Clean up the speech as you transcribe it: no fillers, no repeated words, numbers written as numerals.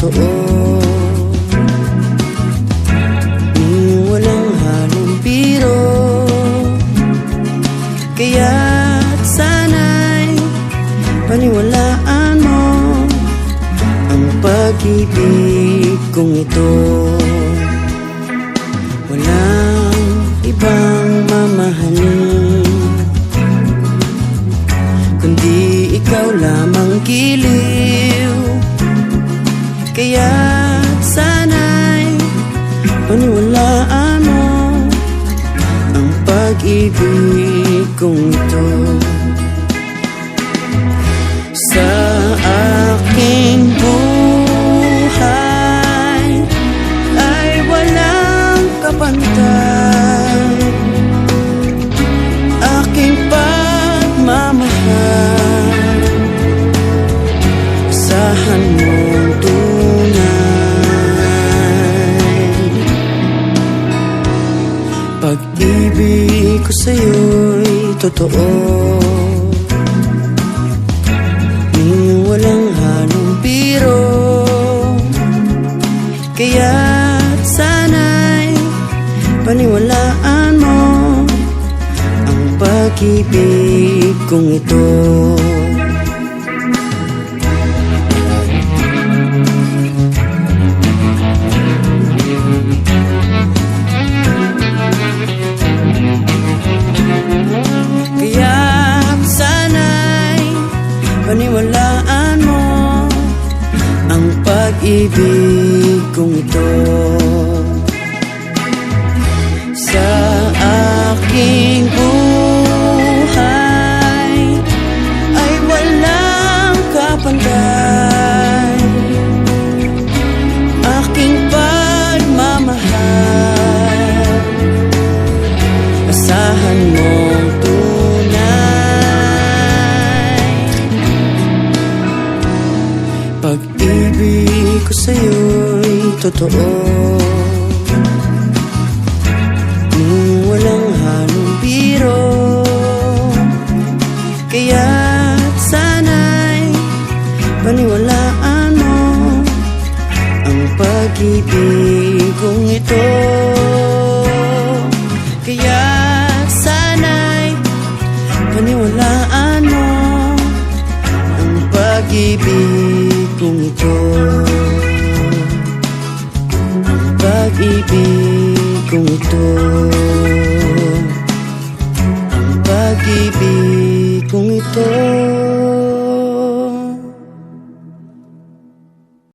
totoo. Walang halong biro, kaya't sana'y paniwalaan mo ang pag-ibig kong ito. Walang ibang mamahalin kundi ikaw lamang giliw, kaya't sana'y paniwalaan mo ang pag-ibig kong ito. Sa aking buhay ay walang kapantay, aking pagmamahal, asahan mong tunay. Pag-ibig ko sa'yo'y totoo, walang halong biro, kaya't sana'y paniwalaan mo ang pag-ibig kong ito. Paniwalaan mo ang pag-ibig kong ito. Sa aking buhay ay walang kapantay, aking pagmamahal, asahan mong pag-ibig ko sa'yo'y totoo. Walang halong biro, kaya't sana'y paniwalaan mo ang pag-ibig kong ito. Kaya't sana'y paniwalaan mo ang pag-ibig kong ito. Ang pag-ibig kong ito. Ang pag-ibig kong ito.